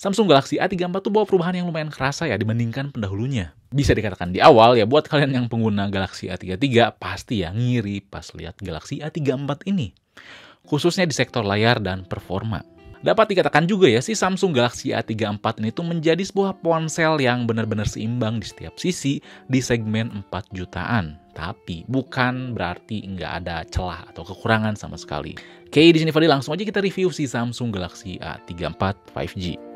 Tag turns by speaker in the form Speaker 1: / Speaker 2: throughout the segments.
Speaker 1: Samsung Galaxy A34 tuh bawa perubahan yang lumayan kerasa ya dibandingkan pendahulunya. Bisa dikatakan di awal ya buat kalian yang pengguna Galaxy A33 pasti ya ngiri pas lihat Galaxy A34 ini. Khususnya di sektor layar dan performa. Dapat dikatakan juga ya si Samsung Galaxy A34 ini tuh menjadi sebuah ponsel yang benar-benar seimbang di setiap sisi di segmen 4 jutaan. Tapi bukan berarti nggak ada celah atau kekurangan sama sekali. Oke, di sini Fadil langsung aja kita review si Samsung Galaxy A34 5G.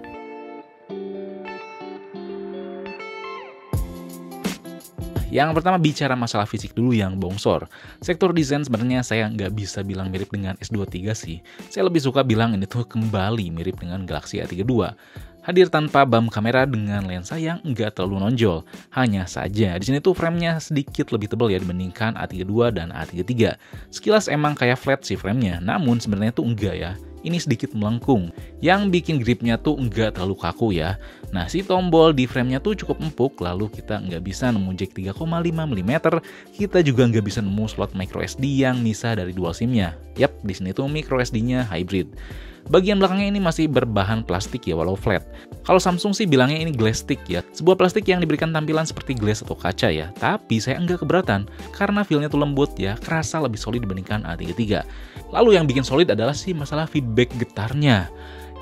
Speaker 1: Yang pertama bicara masalah fisik dulu yang bongsor. Sektor desain sebenarnya saya nggak bisa bilang mirip dengan S23 sih. Saya lebih suka bilang ini tuh kembali mirip dengan Galaxy A32. Hadir tanpa bump kamera dengan lensa yang nggak terlalu nonjol. Hanya saja di sini tuh framenya sedikit lebih tebal ya dibandingkan A32 dan A33. Sekilas emang kayak flat sih framenya, namun sebenarnya tuh enggak ya. Ini sedikit melengkung, yang bikin gripnya tuh nggak terlalu kaku ya. Nah, si tombol di framenya tuh cukup empuk, lalu kita nggak bisa nemu jack 3,5 mm, kita juga nggak bisa nemu slot microSD yang misah dari dual SIM-nya. Yap, di sini tuh microSD-nya hybrid. Bagian belakangnya ini masih berbahan plastik ya walau flat. Kalau Samsung sih bilangnya ini glass stick ya. Sebuah plastik yang diberikan tampilan seperti glass atau kaca ya. Tapi saya enggak keberatan karena feel-nya tuh lembut ya, kerasa lebih solid dibandingkan A33. Lalu yang bikin solid adalah sih masalah feedback getarnya.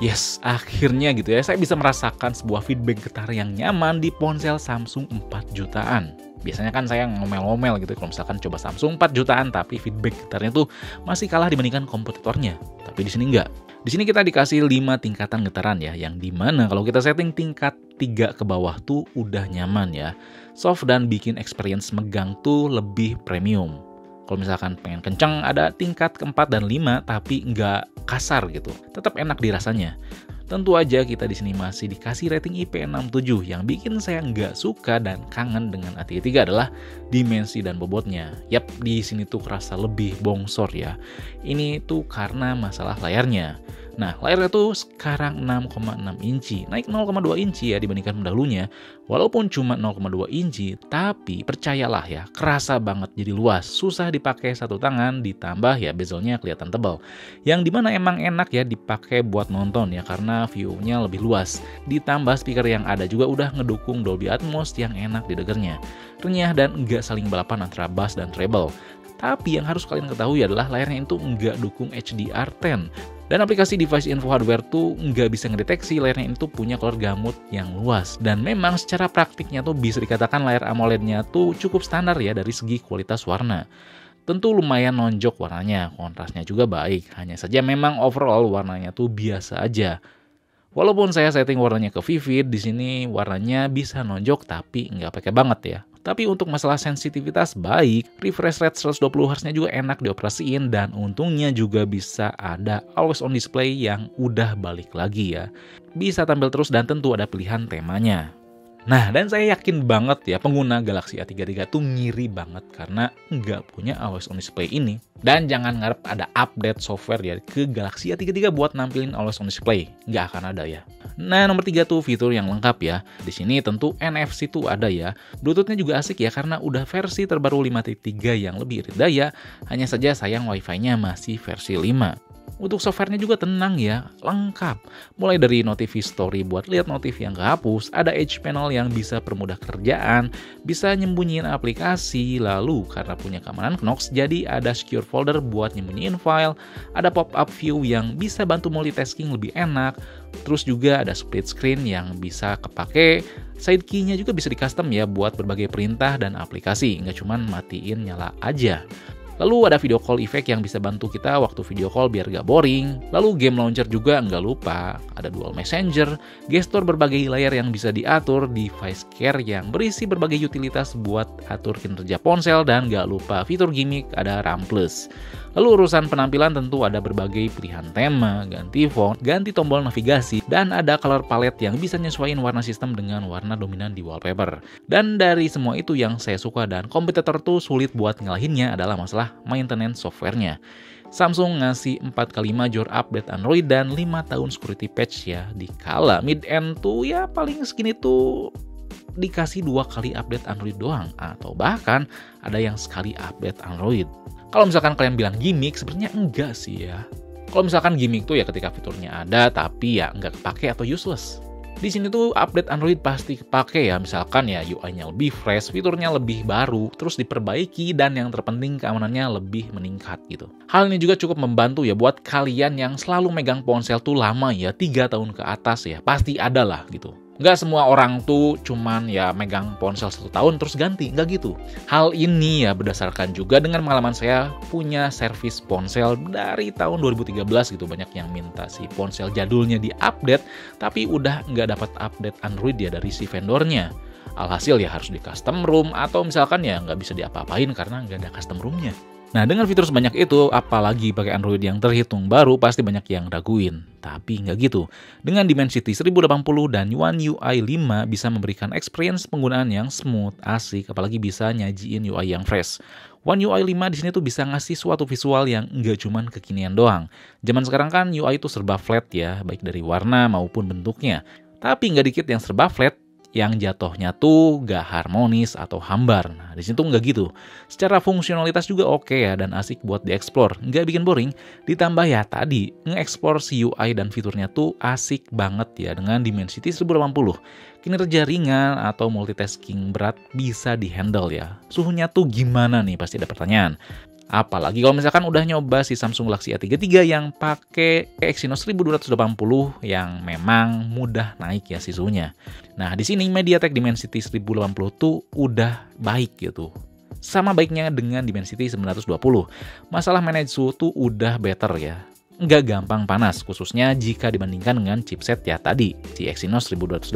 Speaker 1: Yes, akhirnya gitu ya, saya bisa merasakan sebuah feedback getar yang nyaman di ponsel Samsung 4 jutaan. Biasanya kan saya ngomel-ngomel gitu kalau misalkan coba Samsung 4 jutaan tapi feedback getarnya tuh masih kalah dibandingkan kompetitornya. Tapi di sini enggak. Di sini kita dikasih 5 tingkatan getaran ya, yang dimana kalau kita setting tingkat 3 ke bawah tuh udah nyaman ya. Soft dan bikin experience megang tuh lebih premium. Kalau misalkan pengen kenceng ada tingkat keempat dan 5 tapi nggak kasar gitu. Tetap enak dirasanya. Tentu aja kita di sini masih dikasih rating IP67 yang bikin saya nggak suka dan kangen dengan A33 adalah dimensi dan bobotnya. Yap, di sini tuh kerasa lebih bongsor ya. Ini tuh karena masalah layarnya. Nah, layarnya tuh sekarang 6,6 inci, naik 0,2 inci ya dibandingkan pendahulunya. Walaupun cuma 0,2 inci, tapi percayalah ya, kerasa banget jadi luas. Susah dipakai satu tangan, ditambah ya bezelnya kelihatan tebal. Yang dimana emang enak ya dipakai buat nonton ya, karena view-nya lebih luas. Ditambah speaker yang ada juga udah ngedukung Dolby Atmos yang enak didengarnya. Renyah dan nggak saling balapan antara bass dan treble. Tapi yang harus kalian ketahui adalah layarnya itu nggak dukung HDR10. Dan aplikasi device info hardware tuh nggak bisa ngedeteksi layarnya itu punya color gamut yang luas. Dan memang secara praktiknya tuh bisa dikatakan layar AMOLED-nya tuh cukup standar ya dari segi kualitas warna. Tentu lumayan nonjok warnanya, kontrasnya juga baik. Hanya saja memang overall warnanya tuh biasa aja. Walaupun saya setting warnanya ke vivid, di sini warnanya bisa nonjok tapi nggak pakai banget ya. Tapi untuk masalah sensitivitas baik, refresh rate 120Hz-nya juga enak dioperasiin dan untungnya juga bisa ada always on display yang udah balik lagi ya. Bisa tampil terus dan tentu ada pilihan temanya. Nah, dan saya yakin banget ya pengguna Galaxy A33 tuh ngiri banget karena nggak punya always on display ini. Dan jangan ngarep ada update software ya ke Galaxy A33 buat nampilin always on display. Nggak akan ada ya. Nah, nomor 3 tuh fitur yang lengkap ya. Di sini tentu NFC tuh ada ya. Bluetooth-nya juga asik ya karena udah versi terbaru 5.3 yang lebih irit daya. Hanya saja sayang Wi-Fi-nya masih versi 5. Untuk softwarenya juga tenang ya, lengkap. Mulai dari notif history buat lihat notif yang kehapus, ada edge panel yang bisa permudah kerjaan, bisa nyembunyiin aplikasi, lalu karena punya keamanan Knox, jadi ada secure folder buat nyembunyiin file, ada pop-up view yang bisa bantu multitasking lebih enak, terus juga ada split screen yang bisa kepake, side key-nya juga bisa di custom ya buat berbagai perintah dan aplikasi, nggak cuman matiin nyala aja. Lalu ada video call effect yang bisa bantu kita waktu video call biar gak boring. Lalu game launcher juga nggak lupa. Ada dual messenger, gestur berbagai layar yang bisa diatur, device care yang berisi berbagai utilitas buat atur kinerja ponsel, dan gak lupa fitur gimmick ada RAM+. Lalu urusan penampilan tentu ada berbagai pilihan tema, ganti font, ganti tombol navigasi, dan ada color palette yang bisa nyesuaiin warna sistem dengan warna dominan di wallpaper. Dan dari semua itu yang saya suka dan kompetitor tuh sulit buat ngalahinnya adalah masalah maintenance softwarenya. Samsung ngasih 4x5 major update Android dan 5 tahun security patch ya, dikala mid-end tuh ya paling segini tuh dikasih 2 kali update Android doang, atau bahkan ada yang sekali update Android. Kalau misalkan kalian bilang gimmick, sebenarnya enggak sih ya. Kalau misalkan gimmick tuh ya ketika fiturnya ada tapi ya nggak kepake atau useless. Di sini tuh update Android pasti kepake ya, misalkan ya UI-nya lebih fresh, fiturnya lebih baru, terus diperbaiki, dan yang terpenting keamanannya lebih meningkat gitu. Hal ini juga cukup membantu ya buat kalian yang selalu megang ponsel tuh lama ya, 3 tahun ke atas ya, pasti ada lah gitu. Nggak semua orang tuh cuman ya megang ponsel 1 tahun terus ganti, nggak gitu. Hal ini ya berdasarkan juga dengan pengalaman saya punya servis ponsel dari tahun 2013 gitu. Banyak yang minta si ponsel jadulnya di-update, tapi udah nggak dapat update Android ya dari si vendornya. Alhasil ya harus di custom room, atau misalkan ya nggak bisa diapa-apain karena nggak ada custom roomnya. Nah, dengan fitur sebanyak itu, apalagi pakai Android yang terhitung baru, pasti banyak yang raguin. Tapi nggak gitu. Dengan Dimensity 1080 dan One UI 5 bisa memberikan experience penggunaan yang smooth, asik, apalagi bisa nyajiin UI yang fresh. One UI 5 di sini tuh bisa ngasih suatu visual yang nggak cuman kekinian doang. Zaman sekarang kan UI itu serba flat ya, baik dari warna maupun bentuknya. Tapi nggak dikit yang serba flat, yang jatuhnya tuh gak harmonis atau hambar. Nah, di sini tuh nggak gitu. Secara fungsionalitas juga oke ya, dan asik buat dieksplor, nggak bikin boring. Ditambah ya tadi, nge-explore si UI dan fiturnya tuh asik banget ya dengan Dimensity 1080. Kinerja ringan atau multitasking berat bisa dihandle ya. Suhunya tuh gimana nih, pasti ada pertanyaan. Apalagi kalau misalkan udah nyoba si Samsung Galaxy A33 yang pakai Exynos 1280 yang memang mudah naik ya si suhunya. Nah, di sini MediaTek Dimensity 1080 tuh udah baik gitu. Sama baiknya dengan Dimensity 920. Masalah manage suhu tuh udah better ya. Nggak gampang panas, khususnya jika dibandingkan dengan chipset ya tadi, si Exynos 1280.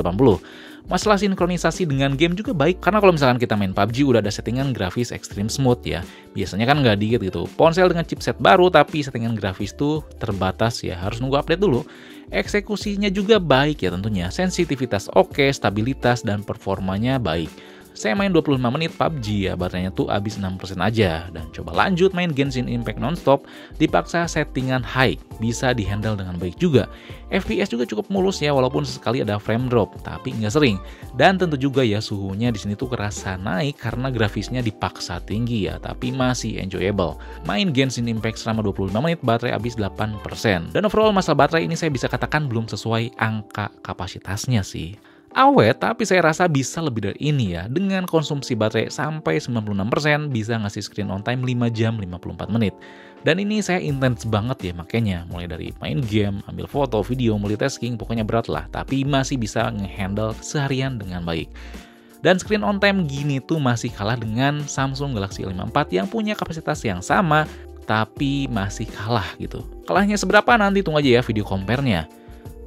Speaker 1: Masalah sinkronisasi dengan game juga baik, karena kalau misalkan kita main PUBG udah ada settingan grafis extreme smooth ya. Biasanya kan nggak dikit gitu. Ponsel dengan chipset baru tapi settingan grafis tuh terbatas ya, harus nunggu update dulu. Eksekusinya juga baik ya tentunya, sensitivitas oke, stabilitas dan performanya baik. Saya main 25 menit PUBG ya, baterainya tuh habis 6% aja. Dan coba lanjut main Genshin Impact nonstop, dipaksa settingan high, bisa dihandle dengan baik juga. FPS juga cukup mulus ya, walaupun sesekali ada frame drop, tapi nggak sering. Dan tentu juga ya suhunya di sini tuh kerasa naik karena grafisnya dipaksa tinggi ya, tapi masih enjoyable. Main Genshin Impact selama 25 menit, baterai habis 8%. Dan overall masalah baterai ini saya bisa katakan belum sesuai angka kapasitasnya sih. Awet, tapi saya rasa bisa lebih dari ini ya. Dengan konsumsi baterai sampai 96%, bisa ngasih screen on time 5 jam 54 menit. Dan ini saya intens banget ya makanya. Mulai dari main game, ambil foto, video, multitasking, pokoknya berat lah. Tapi masih bisa ngehandle seharian dengan baik. Dan screen on time gini tuh masih kalah dengan Samsung Galaxy A54 yang punya kapasitas yang sama, tapi masih kalah gitu. Kalahnya seberapa nanti tunggu aja ya video compare-nya.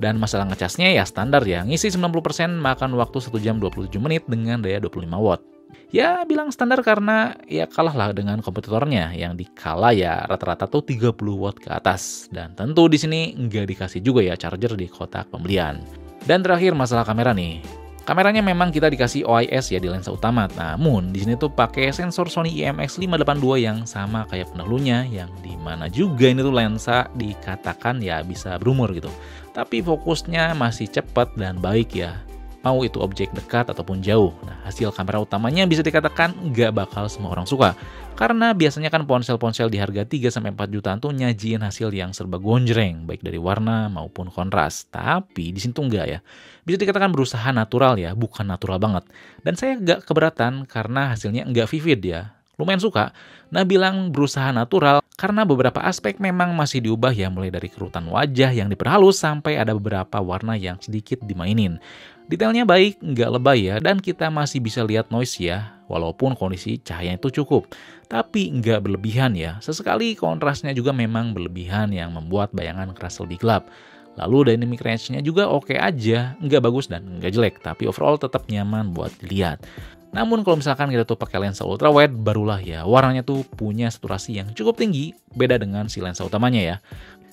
Speaker 1: Dan masalah ngecasnya ya standar ya, ngisi 90% makan waktu 1 jam 27 menit dengan daya 25 watt. Ya bilang standar karena ya kalah lah dengan kompetitornya yang dikala ya rata-rata tuh 30 watt ke atas. Dan tentu di sini nggak dikasih juga ya charger di kotak pembelian. Dan terakhir masalah kamera nih. Kameranya memang kita dikasih OIS ya di lensa utama, namun di sini tuh pakai sensor Sony IMX582 yang sama kayak pendahulunya, yang dimana juga ini tuh lensa dikatakan ya bisa berumur gitu. Tapi fokusnya masih cepat dan baik ya, mau itu objek dekat ataupun jauh. Nah, hasil kamera utamanya bisa dikatakan nggak bakal semua orang suka. Karena biasanya kan ponsel-ponsel di harga 3-4 jutaan tuh nyajiin hasil yang serba gonjreng, baik dari warna maupun kontras. Tapi di sini tuh enggak ya. Bisa dikatakan berusaha natural ya, bukan natural banget. Dan saya nggak keberatan karena hasilnya nggak vivid ya. Lumayan suka. Nah, bilang berusaha natural karena beberapa aspek memang masih diubah ya, mulai dari kerutan wajah yang diperhalus sampai ada beberapa warna yang sedikit dimainin. Detailnya baik, nggak lebay ya, dan kita masih bisa lihat noise ya, walaupun kondisi cahaya itu cukup. Tapi nggak berlebihan ya, sesekali kontrasnya juga memang berlebihan yang membuat bayangan kerasa lebih gelap. Lalu dynamic range-nya juga oke aja, nggak bagus dan nggak jelek, tapi overall tetap nyaman buat dilihat. Namun kalau misalkan kita tuh pakai lensa ultrawide, barulah ya warnanya tuh punya saturasi yang cukup tinggi, beda dengan si lensa utamanya ya.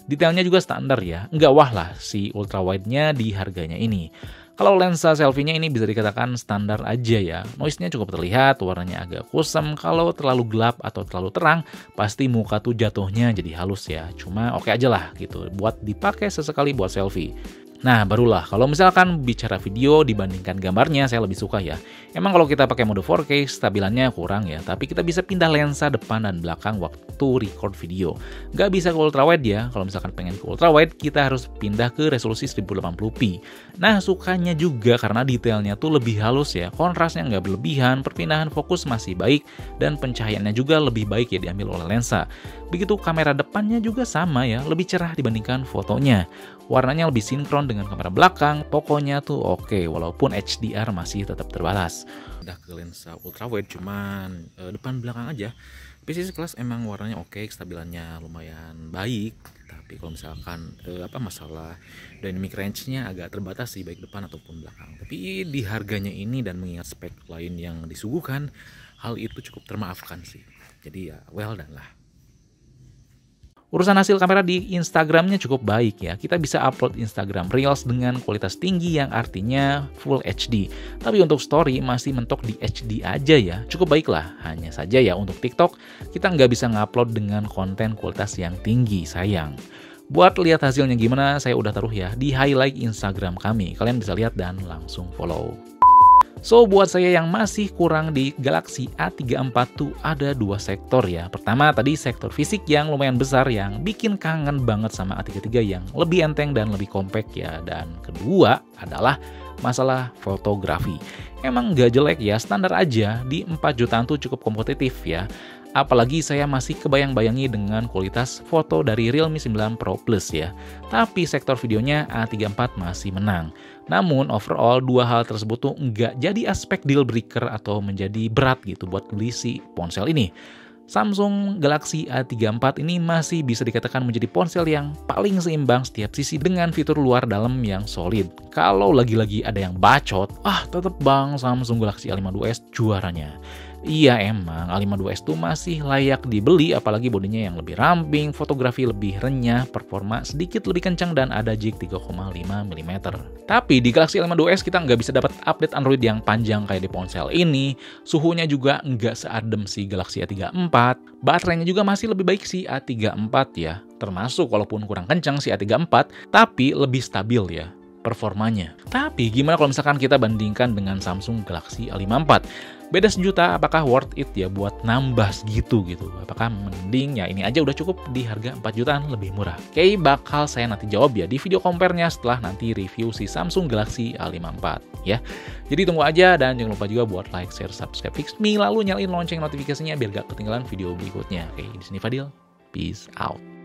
Speaker 1: Detailnya juga standar ya, nggak wah lah si ultrawide-nya di harganya ini. Kalau lensa selfie-nya ini bisa dikatakan standar aja ya, noise-nya cukup terlihat, warnanya agak kusam, kalau terlalu gelap atau terlalu terang, pasti muka tuh jatuhnya jadi halus ya. Cuma oke aja lah gitu, buat dipakai sesekali buat selfie. Nah, barulah kalau misalkan bicara video dibandingkan gambarnya, saya lebih suka ya. Emang kalau kita pakai mode 4K, stabilannya kurang ya, tapi kita bisa pindah lensa depan dan belakang waktu record video. Nggak bisa ke ultrawide ya, kalau misalkan pengen ke ultrawide, kita harus pindah ke resolusi 1080p. Nah, sukanya juga karena detailnya tuh lebih halus ya, kontrasnya nggak berlebihan, perpindahan fokus masih baik, dan pencahayaannya juga lebih baik ya diambil oleh lensa. Begitu kamera depannya juga sama ya, lebih cerah dibandingkan fotonya. Warnanya lebih sinkron dengan kamera belakang, pokoknya tuh oke, walaupun HDR masih tetap terbatas. Udah ke lensa ultrawide cuman depan belakang aja. Tapi sekelas emang warnanya oke, stabilannya lumayan baik. Tapi kalau misalkan masalah dynamic range-nya agak terbatas sih baik depan ataupun belakang. Tapi di harganya ini dan mengingat spek lain yang disuguhkan, hal itu cukup termaafkan sih. Jadi ya well done lah. Urusan hasil kamera di Instagramnya cukup baik ya. Kita bisa upload Instagram Reels dengan kualitas tinggi yang artinya Full HD. Tapi untuk story masih mentok di HD aja ya. Cukup baik lah. Hanya saja ya untuk TikTok kita nggak bisa ngupload dengan konten kualitas yang tinggi, sayang. Buat lihat hasilnya gimana, saya udah taruh ya di highlight Instagram kami. Kalian bisa lihat dan langsung follow. So, buat saya yang masih kurang di Galaxy A34 tuh ada dua sektor ya. Pertama tadi sektor fisik yang lumayan besar yang bikin kangen banget sama A33 yang lebih enteng dan lebih compact ya. Dan kedua adalah masalah fotografi. Emang gak jelek ya, standar aja, di 4 jutaan tuh cukup kompetitif ya. Apalagi saya masih kebayang-bayangi dengan kualitas foto dari Realme 9 Pro Plus ya. Tapi sektor videonya A34 masih menang. Namun overall dua hal tersebut tuh nggak jadi aspek deal breaker atau menjadi berat gitu buat beli si ponsel ini. Samsung Galaxy A34 ini masih bisa dikatakan menjadi ponsel yang paling seimbang setiap sisi dengan fitur luar dalam yang solid. Kalau lagi-lagi ada yang bacot, tetep bang Samsung Galaxy A52s juaranya. Iya emang, A52s tuh masih layak dibeli apalagi bodinya yang lebih ramping, fotografi lebih renyah, performa sedikit lebih kencang dan ada jig 3,5 mm. Tapi di Galaxy A52s kita nggak bisa dapat update Android yang panjang kayak di ponsel ini, suhunya juga nggak seadem si Galaxy A34, baterainya juga masih lebih baik si A34 ya, termasuk walaupun kurang kencang si A34, tapi lebih stabil ya performanya. Tapi gimana kalau misalkan kita bandingkan dengan Samsung Galaxy A54? Beda sejuta, apakah worth it ya buat nambah segitu gitu? Apakah mending ya ini aja udah cukup di harga 4 jutaan lebih murah? Oke, bakal saya nanti jawab ya di video compare-nya setelah nanti review si Samsung Galaxy A54 ya. Jadi tunggu aja dan jangan lupa juga buat like, share, subscribe Fixme, lalu nyalain lonceng notifikasinya biar gak ketinggalan video berikutnya. Oke, di sini Fadil. Peace out.